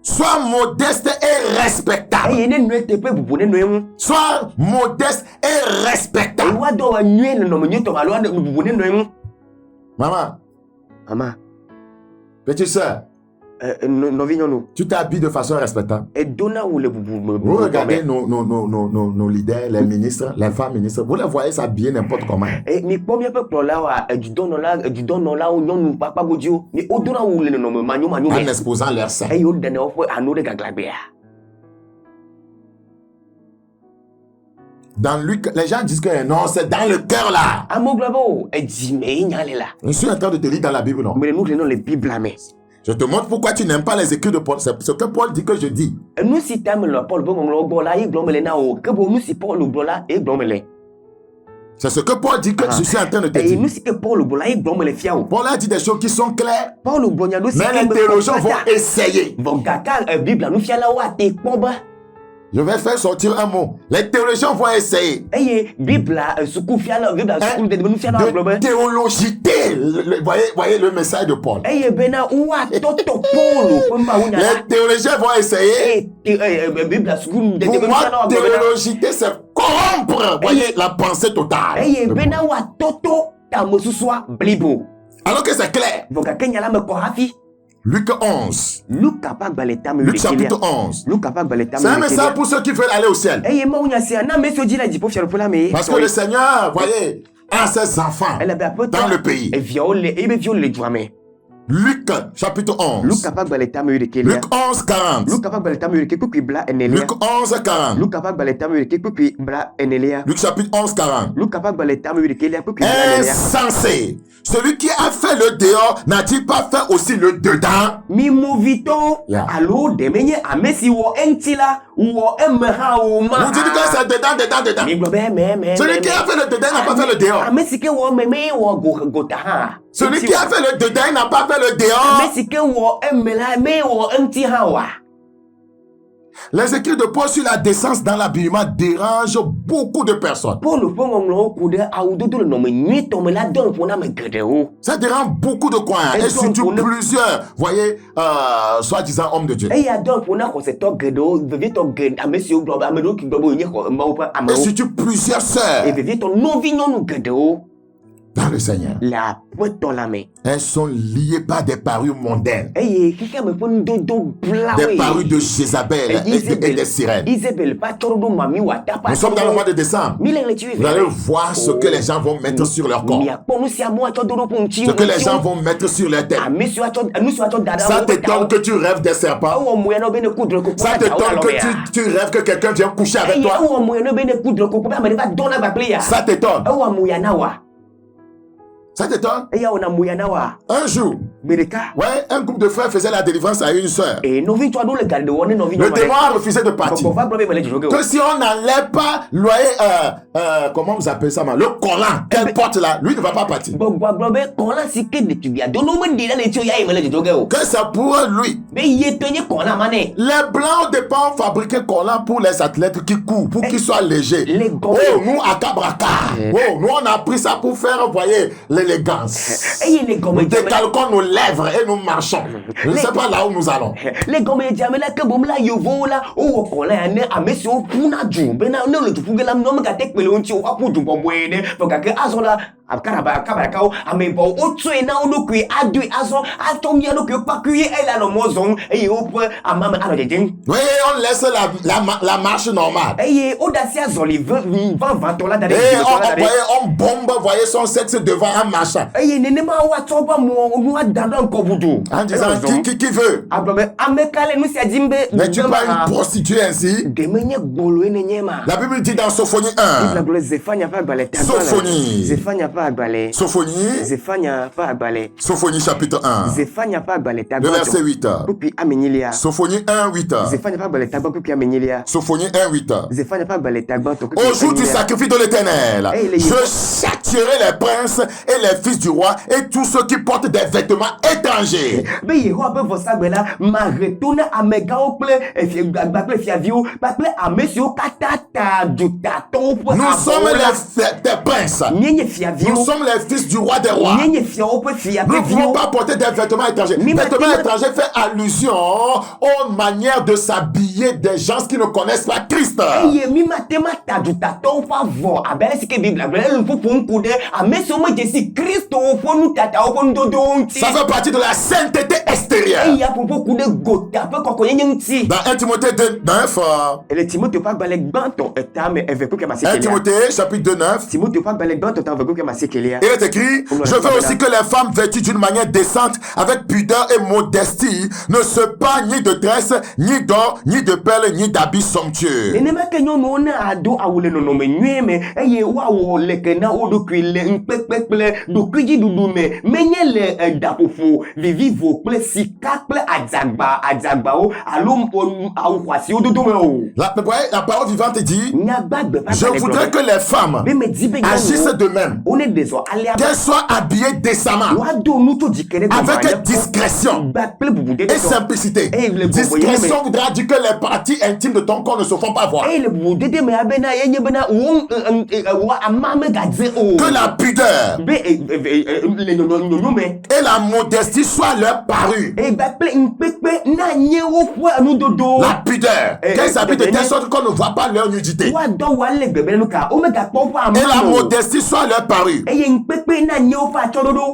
Sois modeste et respectable. Sois modeste et respectable. Maman. Petite soeur. Tu t'habilles de façon respectable. Vous regardez nos leaders, les ministres, les femmes ministres, vous les voyez s'habiller n'importe comment. En exposant leurs seins. Dans Luc, les gens disent que non, c'est dans le cœur là. Je suis en train de te lire dans la Bible, non? Je te montre pourquoi tu n'aimes pas les écrits de Paul. C'est ce que Paul dit que je dis. C'est ce que Paul dit que je suis en train de te dire. Paul a dit des choses qui sont claires. Mais les théologiens vont essayer. Je vais faire sortir un mot. Les théologiens vont essayer de théologiter. Voyez le message de Paul. Les théologiens vont essayer. Pour moi, théologiter, c'est corrompre. Voyez la pensée totale. Alors que c'est clair. Luc 11. Luc chapitre 11. C'est un message pour ceux qui veulent aller au ciel. Parce que le Seigneur, voyez, a ses enfants dans le pays. Luc chapitre 11. Luc 11, 40. Luc 11, 40. Luc chapitre 11, 40. Insensé. Celui qui a fait le dehors n'a-t-il pas fait aussi le dedans? Yeah. Vous dites que c'est dedans. Celui qui a fait le dedans n'a pas fait le dehors. Celui qui a fait le dedans n'a pas fait le dehors. Les écrits de Paul sur la décence dans l'habillement dérangent beaucoup de personnes. Ça dérange beaucoup de croyants et surtout plusieurs, voyez, soi-disant hommes de Dieu. Et surtout plusieurs sœurs dans le Seigneur. Elles sont liées par des parures mondaines. Des parures de Jézabel et des sirènes. Nous sommes dans le mois de décembre. Vous allez voir ce que les gens vont mettre sur leur corps. Ce que les gens vont mettre sur leur tête. Ça t'étonne que tu rêves des serpents. Ça t'étonne que tu rêves que quelqu'un vient coucher avec toi. Ça t'étonne. Ça t'étonne? Un jour, un groupe de frères faisait la délivrance à une sœur. Le démon a refusé de partir. Que si on n'enlève pas comment vous appelez ça, le collant qu'elle porte là, lui ne va pas partir. Que ça pour lui. Les blancs au départ ont fabriqué collant pour les athlètes qui courent, pour qu'ils soient légers. Oh, nous à Cabraca. Oh, nous on a pris ça pour faire, voyez, l'élégance. Nous décalquons nos lèvres et nous marchons. Je ne sais pas là où nous allons. Oui, on laisse la marche normale. Et on bombe, voyez son sexe devant un machin. En disant, qui veut? N'es-tu pas une prostituée ainsi? La Bible dit dans Sophonie 1. Sophonie chapitre 1. Le verset 8. Sophonie 1, 8. Sophonie 1, 8. Au jour du sacrifice de l'Éternel, je châtierai les princes et les fils du roi et tous ceux qui portent des vêtements étrangers. Nous sommes les princes. Nous sommes les fils du roi des rois. Nous ne pouvons pas porter des vêtements étrangers. Vêtements étrangers fait allusion aux manières de s'habiller des gens qui ne connaissent pas Christ. Ça fait partie de la sainteté extérieure. Dans 1 Timothée 2:9. 1 Timothée chapitre 2:9. Il est écrit: je veux aussi que les femmes vêtues d'une manière décente, avec pudeur et modestie, ne se parent ni de tresses, ni d'or, ni de perles, ni d'habits somptueux. La parole vivante dit: je voudrais que les femmes agissent de même, qu'elles soient habillées décemment, avec discrétion et simplicité. Discrétion voudra dire que les parties intimes de ton corps ne se font pas voir. Que la pudeur et la modestie soient leur parue. La pudeur, qu'elles s'habillent de telle sorte qu'on ne voit pas leur nudité. Et la modestie soit leur parue.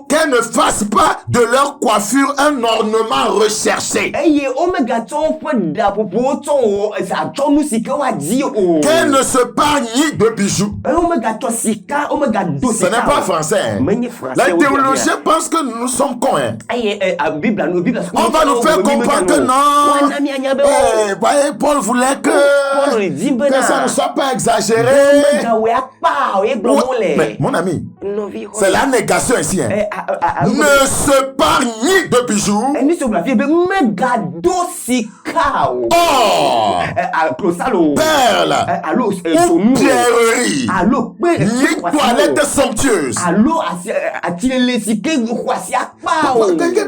Qu'elles ne fassent pas de leur coiffure un ornement recherché. Qu'elles ne se parent ni de bijoux. Ce n'est pas français. La théologie pense que nous sommes cons. On va nous faire comprendre que non. Voyez, Paul voulait que ça ne soit pas exagéré. Mais mon ami, c'est la négation ici. Ne se parle ni de bijoux. Or, perles ou pierreries, ni toilettes somptueuses.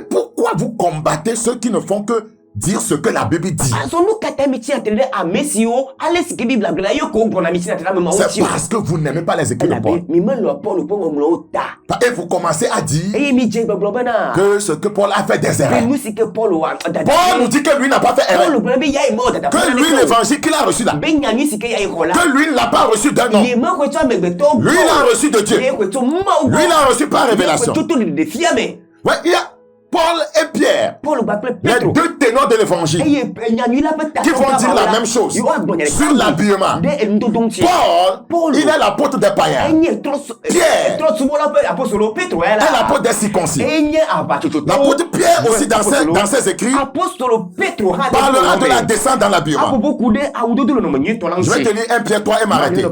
Pourquoi vous combattez ceux qui ne font que dire ce que la Bible dit? C'est parce que vous n'aimez pas les écrits de Paul. Et vous commencez à dire que ce que Paul a fait des erreurs. Paul nous dit que lui n'a pas fait erreur. Que lui, l'évangile qu'il a reçu là, que lui ne l'a pas reçu d'un homme. Lui l'a reçu de Dieu. Lui l'a reçu par révélation. Ouais, il y a Paul et Pierre, les deux ténors de l'évangile, qui vont dire la même chose sur l'habillement. Paul, il est l'apôtre des païens. Pierre est l'apôtre des circoncis. L'apôtre Pierre aussi dans ses écrits parlera de la descente dans l'habillement. Je vais te lire 1 Pierre 3 et m'arrêter. 1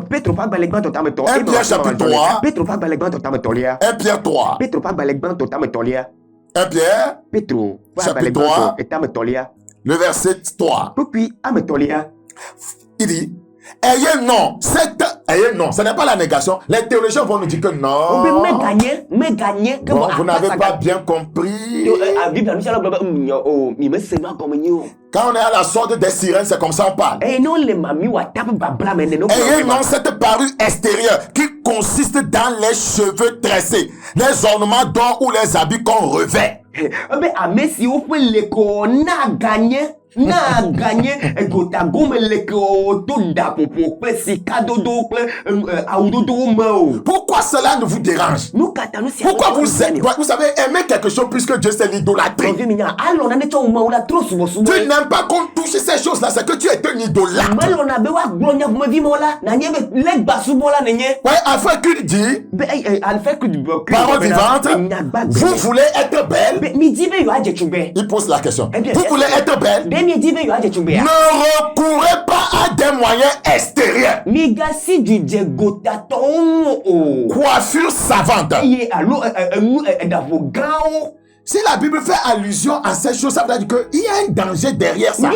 Pierre chapitre 3. 1 Pierre 3. 1 Pierre, chapitre 3, le verset 3. Il dit: ayez non, ce n'est pas la négation. Les théologiens vont nous dire que non. Bon, vous n'avez pas bien compris. Quand on est à la sorte des sirènes, c'est comme ça on parle. Ayez non cette parure extérieure qui consiste dans les cheveux tressés, les ornements d'or ou les habits qu'on revêt. Mais à Messi, on peut les qu'on a gagné. Na gagné gota gome leko to da popo si cadeau double pourquoi cela ne vous dérange? Pourquoi vous savez aimer quelque chose puisque Dieu c'est l'idolâtrie? Tu n'aimes pas qu'on touche ces choses-là, c'est que tu es un idolâtre. Ouais, afin qu'il dit parole vivante, vous voulez être belle? Il pose la question. Vous voulez être belle? Ne recourez pas à des moyens extérieurs. Coiffure savante. Si la Bible fait allusion à ces choses, ça veut dire qu'il y a un danger derrière ça. Ça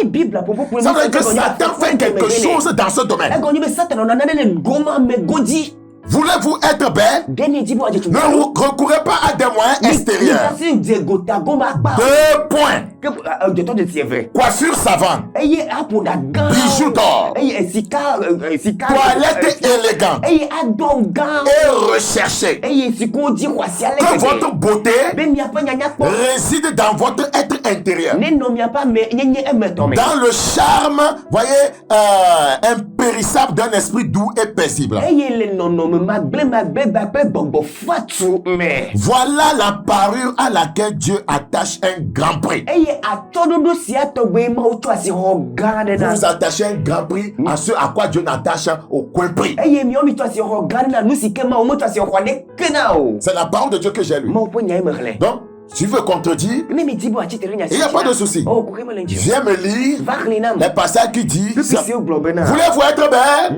veut dire que Satan fait quelque chose dans ce domaine. Voulez-vous être belle? Ne recourez pas à des moyens extérieurs. 2 points. Coiffure savante. Bijoux d'or. Toilette élégante. Et recherchée. Que votre beauté réside dans votre être intérieur. Dans le charme, voyez, impérissable d'un esprit doux et paisible. Voilà la parure à laquelle Dieu attache un grand prix. Vous vous attachez un grand prix à ce à quoi Dieu n'attache aucun prix. C'est la parole de Dieu que j'ai lue. Donc, tu veux contredire? Il n'y a pas de souci. Viens me lire les passages qui disent voulez-vous être belle?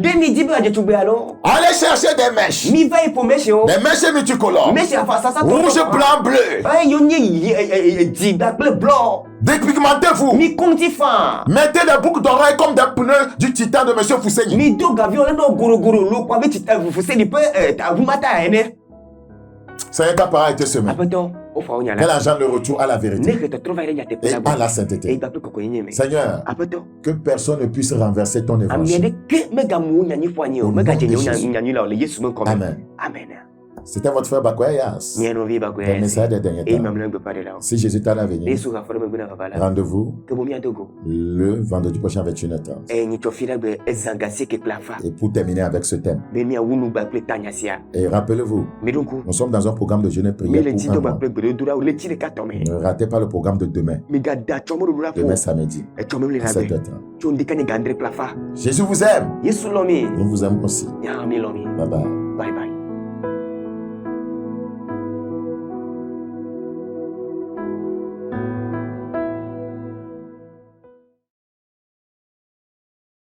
Allez chercher des mèches. Des mèches multicolores. Rouge, blanc, bleu. Dépigmentez-vous. Mettez des boucles d'oreilles comme des pneus du titan de Monsieur Fuseni. C'est un cas pareil que ce même. Quel agent le retour à la vérité et à la sainteté. Seigneur, que personne ne puisse renverser ton évangile. Amen. Amen. C'était votre frère Bakoyas. Le message des derniers temps. Si Jésus t'a à venir, rendez-vous le vendredi prochain avec 21h30. Et pour terminer avec ce thème. Et rappelez-vous, nous sommes dans un programme de jeûne et prière pour un mois. Ne ratez pas le programme de demain. Demain samedi à 7h30. Jésus vous aime. Nous vous aimons aussi. Bye bye. Bye bye.